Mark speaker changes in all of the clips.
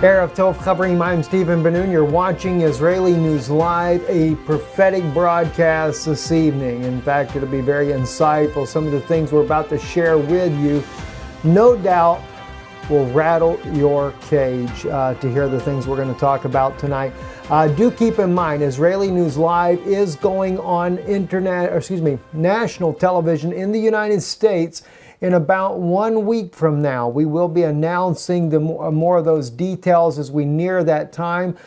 Speaker 1: Erev Tov Chavrim, I'm Stephen Ben-Nun. You're watching Israeli News Live, a prophetic broadcast this evening. In fact, it'll be very insightful. Some of the things we're about to share with you, no doubt, will rattle your cage to hear the things we're going to talk about tonight. Do keep in mind, Israeli News Live is going on national television in the United States in about 1 week from now. We will be announcing more of those details as we near that time.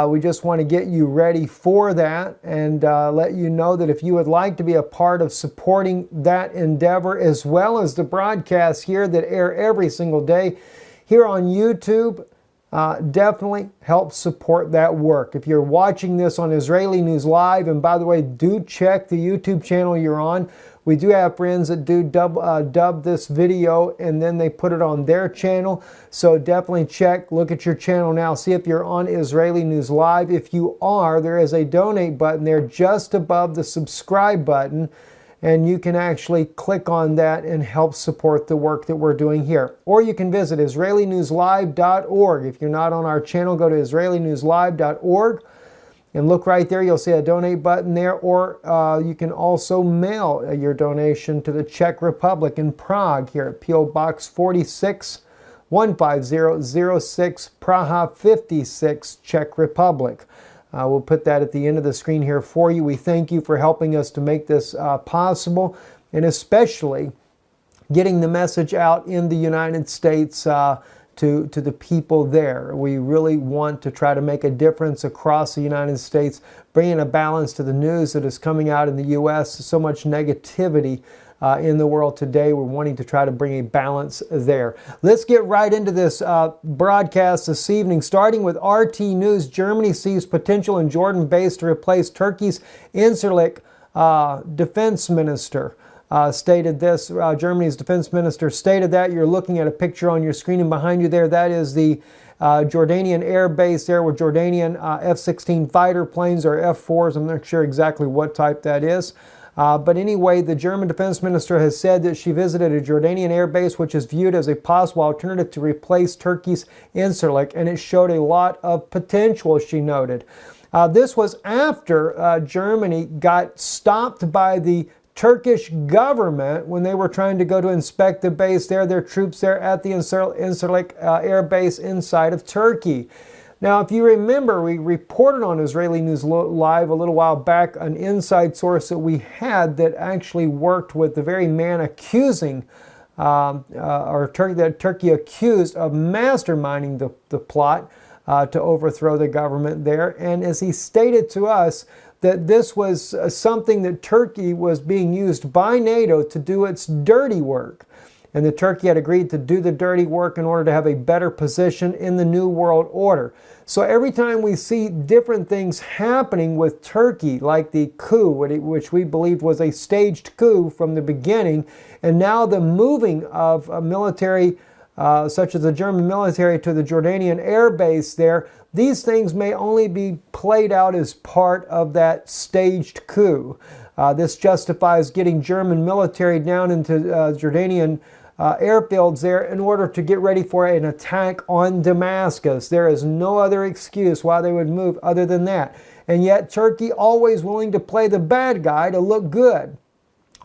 Speaker 1: We just want to get you ready for that and let you know that if you would like to be a part of supporting that endeavor, as well as the broadcasts here that air every single day here on YouTube, definitely help support that work. If you're watching this on Israeli News Live, and by the way, do check the YouTube channel you're on. We do have friends that do dub this video and then they put it on their channel. So definitely check, look at your channel now, see if you're on Israeli News Live. If you are, there is a donate button there just above the subscribe button. And you can actually click on that and help support the work that we're doing here. Or you can visit IsraeliNewsLive.org. If you're not on our channel, go to IsraeliNewsLive.org. And look right there, you'll see a donate button there, or you can also mail your donation to the Czech Republic in Prague here at P.O. Box 46, 15006, Praha 56, Czech Republic. We'll put that at the end of the screen here for you. We thank you for helping us to make this possible, and especially getting the message out in the United States to the people there. We really want to try to make a difference across the United States, bringing a balance to the news that is coming out in the U.S. So much negativity in the world today. We're wanting to try to bring a balance there. Let's get right into this broadcast this evening, starting with RT News. Germany sees potential in Jordan base to replace Turkey's Incirlik defense minister. Stated this. Germany's defense minister stated that. You're looking at a picture on your screen, and behind you there, that is the Jordanian air base there with Jordanian F-16 fighter planes, or F-4s. I'm not sure exactly what type that is. But anyway, the German defense minister has said that she visited a Jordanian air base, which is viewed as a possible alternative to replace Turkey's Incirlik, and it showed a lot of potential, she noted. This was after Germany got stopped by the Turkish government when they were trying to go to inspect the base there, their troops there at the Incirlik air base inside of Turkey. Now, if you remember, we reported on Israeli News Live a little while back an inside source that we had that actually worked with the very man accusing, that Turkey accused of masterminding the plot to overthrow the government there. And as he stated to us, that this was something that Turkey was being used by NATO to do its dirty work. And that Turkey had agreed to do the dirty work in order to have a better position in the New World Order. So every time we see different things happening with Turkey, like the coup, which we believed was a staged coup from the beginning, and now the moving of a military such as the German military to the Jordanian air base there, these things may only be played out as part of that staged coup. This justifies getting German military down into Jordanian airfields there in order to get ready for an attack on Damascus. There is no other excuse why they would move other than that. And yet Turkey always willing to play the bad guy to look good.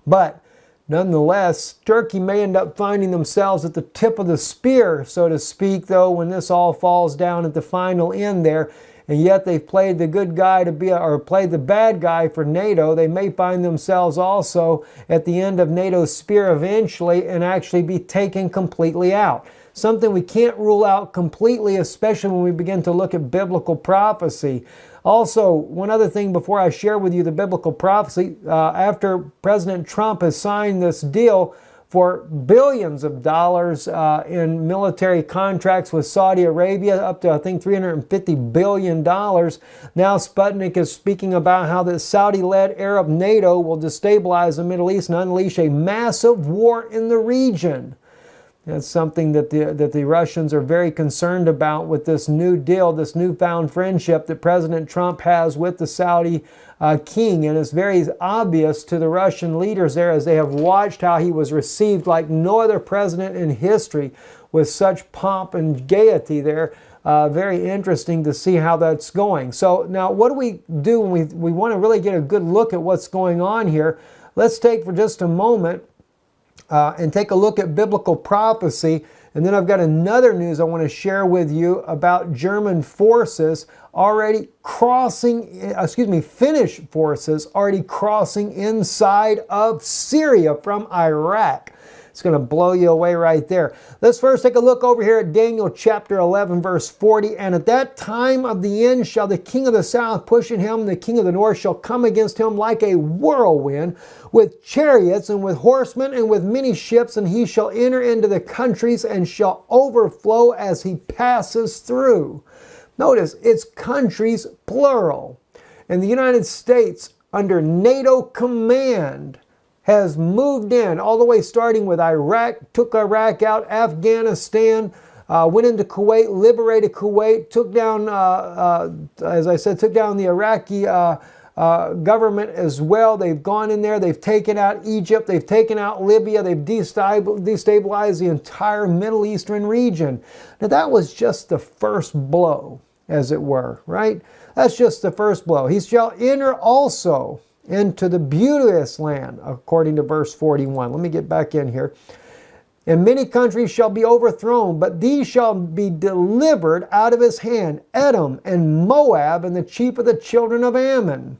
Speaker 1: But nonetheless, Turkey may end up finding themselves at the tip of the spear, so to speak, though, when this all falls down at the final end there. And yet they've played the good guy or played the bad guy for NATO. They may find themselves also at the end of NATO's spear eventually and actually be taken completely out. Something we can't rule out completely, especially when we begin to look at biblical prophecy. Also, one other thing before I share with you the biblical prophecy, after President Trump has signed this deal for billions of dollars in military contracts with Saudi Arabia, up to, I think, $350 billion. Now Sputnik is speaking about how the Saudi-led Arab NATO will destabilize the Middle East and unleash a massive war in the region. That's something that the Russians are very concerned about with this new deal, this newfound friendship that President Trump has with the Saudi king. And it's very obvious to the Russian leaders there as they have watched how he was received like no other president in history with such pomp and gaiety there very interesting to see how that's going. So now what do we do when we want to really get a good look at what's going on here? Let's take for just a moment and take a look at biblical prophecy. And then I've got another news I want to share with you about German forces already crossing, Finnish forces already crossing inside of Syria from Iraq. It's going to blow you away right there. Let's first take a look over here at Daniel chapter 11, verse 40. And at that time of the end shall the king of the south push at him, and the king of the north shall come against him like a whirlwind, with chariots and with horsemen and with many ships, and he shall enter into the countries and shall overflow as he passes through. Notice, it's countries plural. And the United States, under NATO command, has moved in all the way starting with Iraq, took Iraq out, Afghanistan, went into Kuwait, liberated Kuwait, took down, as I said, took down the Iraqi government as well. They've gone in there, they've taken out Egypt, they've taken out Libya, they've destabilized the entire Middle Eastern region. Now that was just the first blow, as it were, right? That's just the first blow. He shall enter also into the beauteous land, according to verse 41. Let me get back in here. And many countries shall be overthrown, but these shall be delivered out of his hand, Edom and Moab and the chief of the children of Ammon.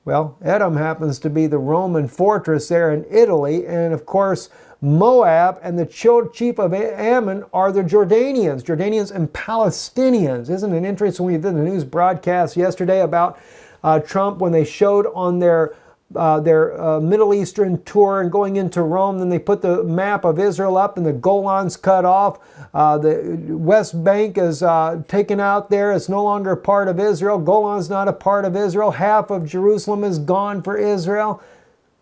Speaker 1: Well, Edom happens to be the Roman fortress there in Italy, and of course Moab and the chief of Ammon are the Jordanians and Palestinians. Isn't it interesting when we did the news broadcast yesterday about Trump, when they showed on their Middle Eastern tour and going into Rome, then they put the map of Israel up and the Golan's cut off. The West Bank is taken out there. It's no longer a part of Israel. Golan's not a part of Israel. Half of Jerusalem is gone for Israel.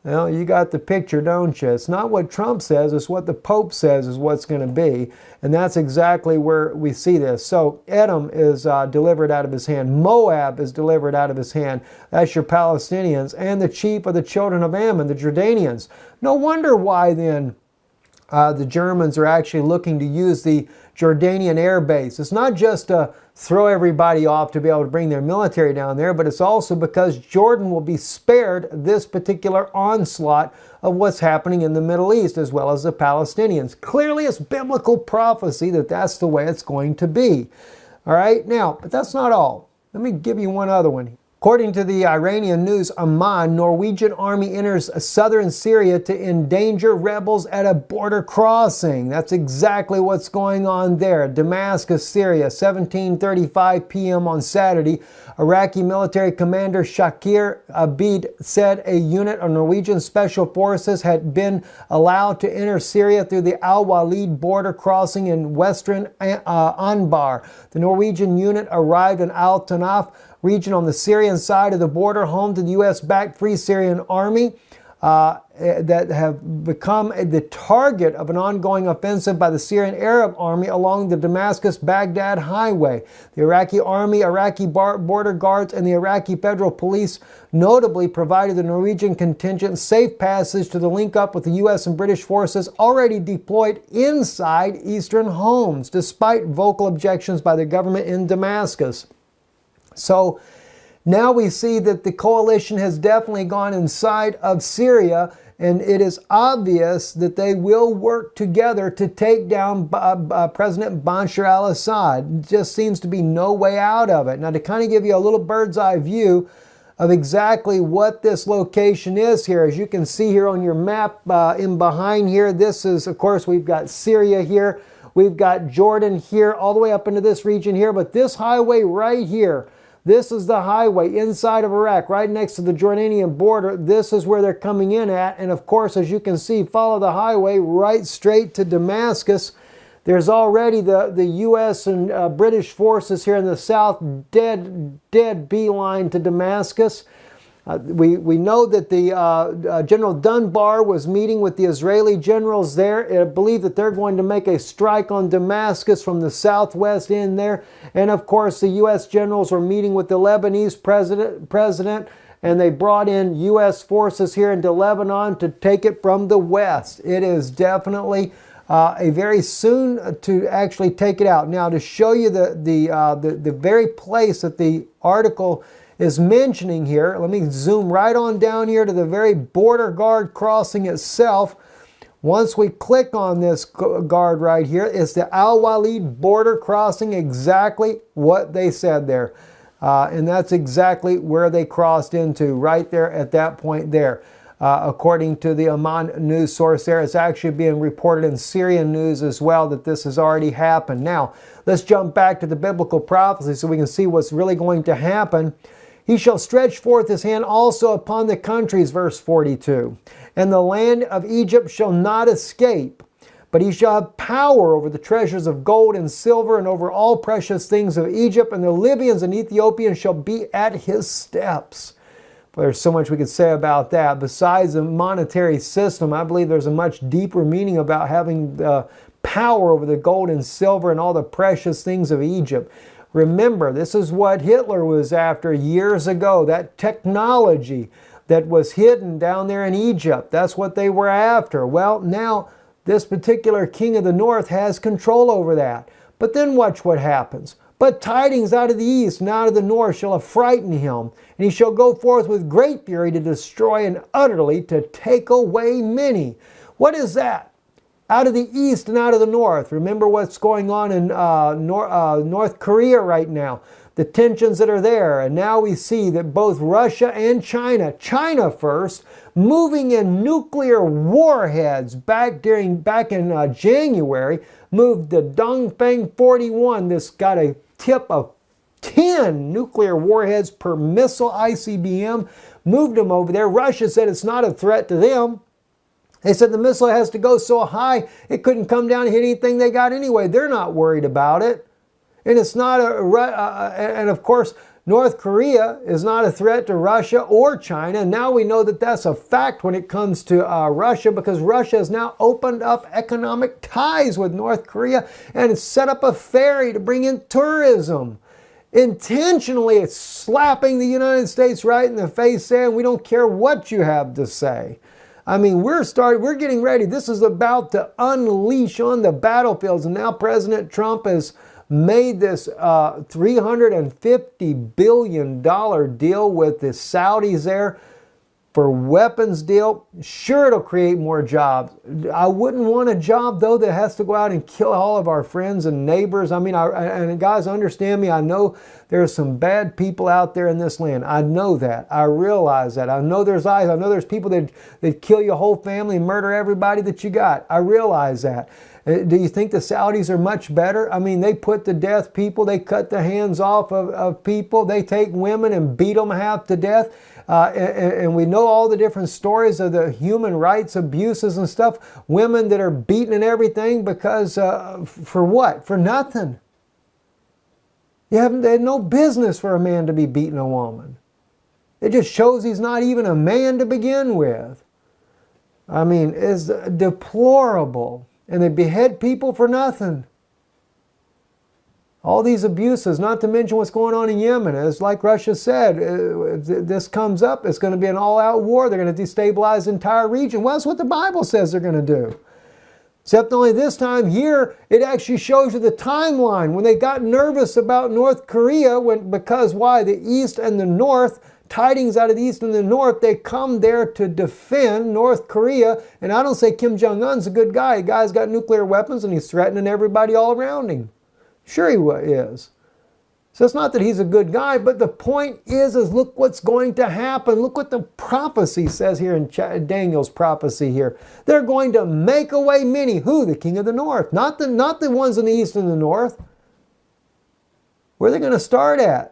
Speaker 1: Well, you got the picture, don't you? It's not what Trump says, it's what the Pope says is what's going to be. And that's exactly where we see this. So Edom is delivered out of his hand. Moab is delivered out of his hand. That's your Palestinians. And the chief of the children of Ammon, the Jordanians. No wonder why then the Germans are actually looking to use the Jordanian air base. It's not just to throw everybody off to be able to bring their military down there, but it's also because Jordan will be spared this particular onslaught of what's happening in the Middle East, as well as the Palestinians. Clearly, it's biblical prophecy that that's the way it's going to be. All right, now, but that's not all. Let me give you one other one. According to the Iranian news, Amman, Norwegian army enters southern Syria to endanger rebels at a border crossing. That's exactly what's going on there. Damascus, Syria, 17:35 p.m. on Saturday. Iraqi military commander Shakir Abid said a unit of Norwegian special forces had been allowed to enter Syria through the Al-Walid border crossing in western Anbar. The Norwegian unit arrived in Al-Tanaf region on the Syrian side of the border, home to the U.S.-backed Free Syrian Army that have become the target of an ongoing offensive by the Syrian Arab Army along the Damascus-Baghdad highway. The Iraqi Army, Iraqi border guards, and the Iraqi Federal Police notably provided the Norwegian contingent safe passage to the link-up with the U.S. and British forces already deployed inside eastern homes, despite vocal objections by the government in Damascus. So now we see that the coalition has definitely gone inside of Syria, and it is obvious that they will work together to take down President Bashar al-Assad. It just seems to be no way out of it. Now, to kind of give you a little bird's eye view of exactly what this location is here, as you can see here on your map in behind here, this is, of course, we've got Syria here. We've got Jordan here, all the way up into this region here, but this highway right here, this is the highway inside of Iraq, right next to the Jordanian border. This is where they're coming in at. And of course, as you can see, follow the highway right straight to Damascus. There's already the U.S. and British forces here in the south, dead beeline to Damascus. We know that the General Dunbar was meeting with the Israeli generals there. I believe that they're going to make a strike on Damascus from the southwest in there. And of course, the U.S. generals were meeting with the Lebanese president, and they brought in U.S. forces here into Lebanon to take it from the west. It is definitely very soon to actually take it out. Now, to show you the very place that the article is mentioning here, let me zoom right on down here to the very border guard crossing itself. Once we click on this guard right here, it's the Al-Walid border crossing, exactly what they said there. And that's exactly where they crossed into, right there at that point there. According to the Amman news source there, it's actually being reported in Syrian news as well that this has already happened. Now, let's jump back to the biblical prophecy so we can see what's really going to happen. He shall stretch forth his hand also upon the countries, verse 42. And the land of Egypt shall not escape, but he shall have power over the treasures of gold and silver and over all precious things of Egypt, and the Libyans and Ethiopians shall be at his steps. Well, there's so much we could say about that. Besides the monetary system, I believe there's a much deeper meaning about having power over the gold and silver and all the precious things of Egypt. Remember, this is what Hitler was after years ago, that technology that was hidden down there in Egypt. That's what they were after. Well, now this particular king of the north has control over that. But then watch what happens. But tidings out of the east and out of the north shall affrighten him, and he shall go forth with great fury to destroy and utterly to take away many. What is that? Out of the east and out of the north. Remember what's going on in North Korea right now. The tensions that are there. And now we see that both Russia and China first, moving in nuclear warheads back in January, moved the Dongfeng 41. This got a tip of 10 nuclear warheads per missile ICBM, moved them over there. Russia said it's not a threat to them. They said the missile has to go so high it couldn't come down and hit anything they got anyway. They're not worried about it. And it's not and of course, North Korea is not a threat to Russia or China. And now we know that that's a fact when it comes to Russia, because Russia has now opened up economic ties with North Korea and set up a ferry to bring in tourism. Intentionally, it's slapping the United States right in the face, saying we don't care what you have to say. I mean, we're getting ready. This is about to unleash on the battlefields. And now President Trump has made this $350 billion deal with the Saudis there for weapons deal. Sure, it'll create more jobs. I wouldn't want a job, though, that has to go out and kill all of our friends and neighbors. I mean, and guys, understand me. I know there's some bad people out there in this land. I know that. I realize that. I know there's eyes. I know there's people that kill your whole family and murder everybody that you got. I realize that. Do you think the Saudis are much better? I mean, they put to death people. They cut the hands off of people. They take women and beat them half to death. And we know all the different stories of the human rights abuses and stuff. Women that are beaten and everything because, for what? For nothing. They had no business for a man to be beating a woman. It just shows he's not even a man to begin with. I mean, it's deplorable. And they behead people for nothing. All these abuses, not to mention what's going on in Yemen. It's like Russia said, if this comes up, it's going to be an all-out war. They're going to destabilize the entire region. Well, that's what the Bible says they're going to do. Except only this time here, it actually shows you the timeline. When they got nervous about North Korea, because why? The East and the North, tidings out of the East and the North, they come there to defend North Korea. And I don't say Kim Jong-un's a good guy. The guy's got nuclear weapons and he's threatening everybody all around him. Sure he is. So it's not that he's a good guy, but the point is look what's going to happen. Look what the prophecy says here in Daniel's prophecy here. They're going to make away many. Who? The king of the north. Not the ones in the east and the north. Where are they going to start at?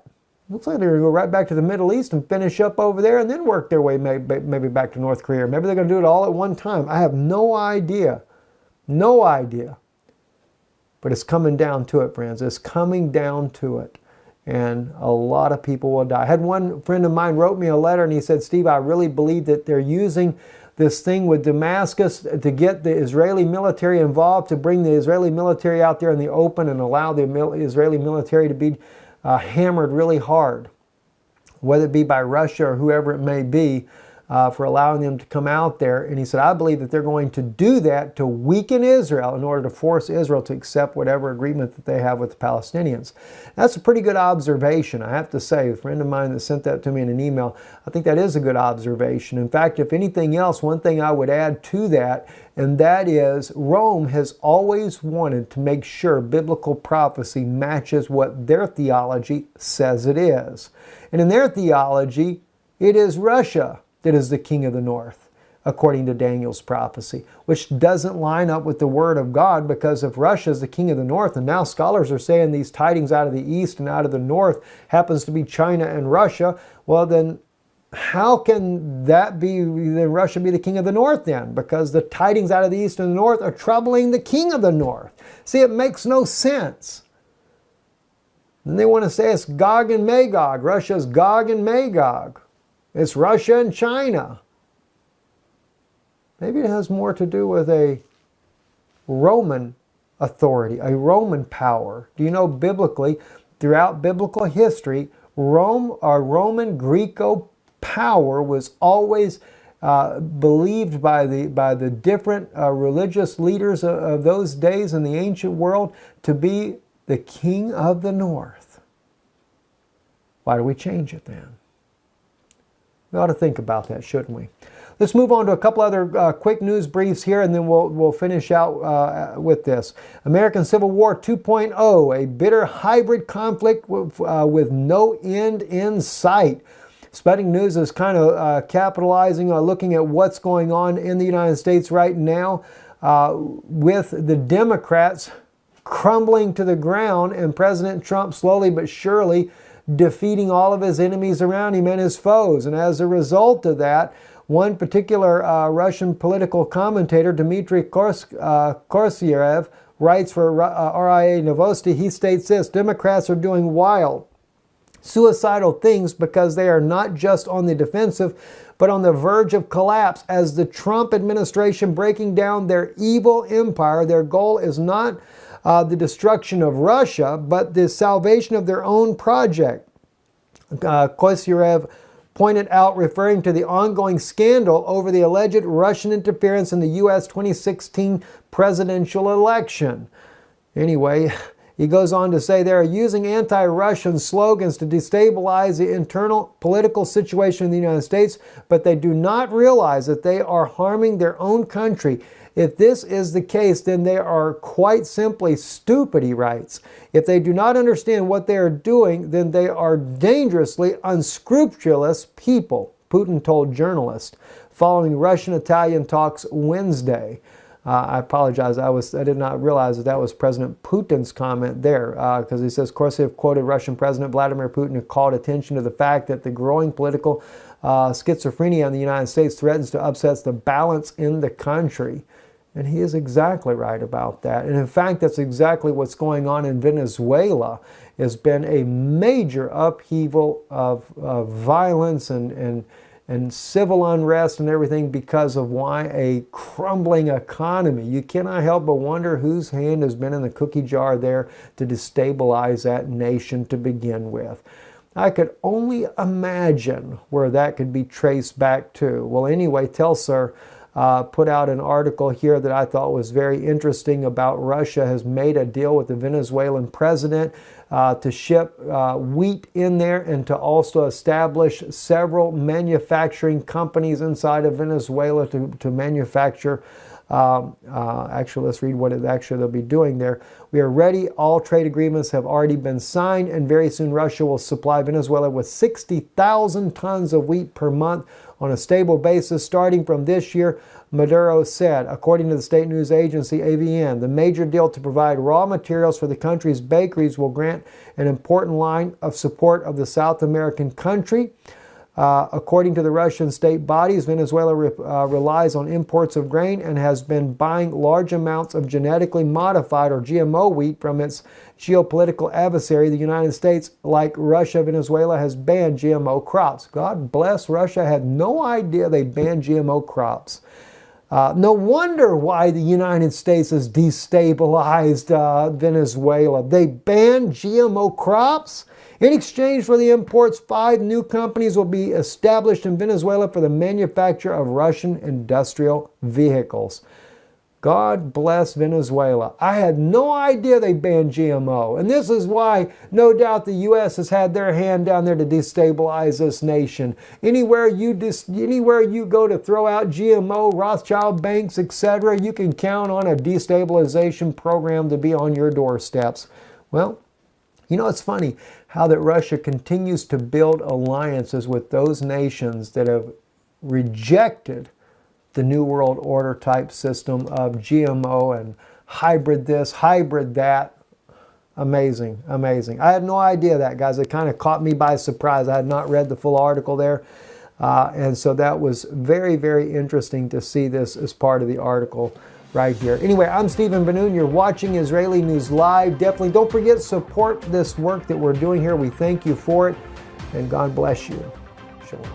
Speaker 1: Looks like they're going to go right back to the Middle East and finish up over there and then work their way maybe back to North Korea. Maybe they're going to do it all at one time. I have no idea. No idea. But it's coming down to it, friends. It's coming down to it. And a lot of people will die. I had one friend of mine wrote me a letter and he said, Steve, I really believe that they're using this thing with Damascus to get the Israeli military involved, to bring the Israeli military out there in the open and allow the Israeli military to be hammered really hard, whether it be by Russia or whoever it may be. for allowing them to come out there. And he said, I believe that they're going to do that to weaken Israel in order to force Israel to accept whatever agreement that they have with the Palestinians. That's a pretty good observation, I have to say. A friend of mine that sent that to me in an email, I think that is a good observation. In fact, if anything else, one thing I would add to that, and that is Rome has always wanted to make sure biblical prophecy matches what their theology says it is. And in their theology, it is Russia that is the king of the north, according to Daniel's prophecy, which doesn't line up with the word of God, because if Russia is the king of the north, and now scholars are saying these tidings out of the east and out of the north happens to be China and Russia, well then how can that be, then Russia be the king of the north then? Because the tidings out of the east and the north are troubling the king of the north. See, it makes no sense. And they want to say it's Gog and Magog. Russia's Gog and Magog. It's Russia and China. Maybe it has more to do with a Roman authority, a Roman power. Do you know biblically, throughout biblical history, Rome, or Roman Greco power was always believed by the different religious leaders of those days in the ancient world to be the king of the north. Why do we change it then? We ought to think about that, shouldn't we? Let's move on to a couple other quick news briefs here, and then we'll finish out with this. American Civil War 2.0, a bitter hybrid conflict with no end in sight. Sputnik News is kind of capitalizing, looking at what's going on in the United States right now with the Democrats crumbling to the ground and President Trump slowly but surely defeating all of his enemies around him and his foes. And as a result of that, one particular Russian political commentator, Dmitry Korsyev, writes for RIA Novosti. He states this: Democrats are doing wild, suicidal things because they are not just on the defensive, but on the verge of collapse. As the Trump administration breaking down their evil empire, their goal is not the destruction of Russia, but the salvation of their own project. Kosyrev pointed out, referring to the ongoing scandal over the alleged Russian interference in the U.S. 2016 presidential election. Anyway, he goes on to say they are using anti-Russian slogans to destabilize the internal political situation in the United States, but they do not realize that they are harming their own country. If this is the case, then they are quite simply stupid, he writes. If they do not understand what they are doing, then they are dangerously unscrupulous people, Putin told journalists following Russian-Italian talks Wednesday. I apologize. I did not realize that was President Putin's comment there, because he says Korsyev quoted Russian President Vladimir Putin, who called attention to the fact that the growing political schizophrenia in the United States threatens to upset the balance in the country. And he is exactly right about that. And in fact, that's exactly what's going on in Venezuela. Has been a major upheaval of violence and civil unrest and everything because of why a crumbling economy. You cannot help but wonder whose hand has been in the cookie jar there to destabilize that nation to begin with. I could only imagine where that could be traced back to. Well, anyway, Telstar put out an article here that I thought was very interesting about Russia has made a deal with the Venezuelan president to ship wheat in there and to also establish several manufacturing companies inside of Venezuela to manufacture. Actually, let's read what they'll be doing there. We are ready. All trade agreements have already been signed, and very soon Russia will supply Venezuela with 60,000 tons of wheat per month on a stable basis starting from this year, Maduro said. According to the state news agency AVN, the major deal to provide raw materials for the country's bakeries will grant an important line of support of the South American country. According to the Russian state bodies, Venezuela relies on imports of grain and has been buying large amounts of genetically modified or GMO wheat from its geopolitical adversary, the United States. Like Russia, Venezuela has banned GMO crops. God bless Russia, had no idea they banned GMO crops. No wonder why the United States has destabilized Venezuela. They banned GMO crops. In exchange for the imports, 5 new companies will be established in Venezuela for the manufacture of Russian industrial vehicles. God bless Venezuela. I had no idea they banned GMO. And this is why, no doubt, the U.S. has had their hand down there to destabilize this nation. Anywhere you go to throw out GMO, Rothschild banks, etc., you can count on a destabilization program to be on your doorsteps. Well, you know, it's funny how that Russia continues to build alliances with those nations that have rejected the New World Order type system of GMO and hybrid this, hybrid that. Amazing, amazing. I had no idea that, guys. It kind of caught me by surprise. I had not read the full article there. And so that was very, very interesting to see this as part of the article right here. Anyway, I'm Stephen Benoon. You're watching Israeli News Live. Definitely don't forget to support this work that we're doing here. We thank you for it. And God bless you. Shalom.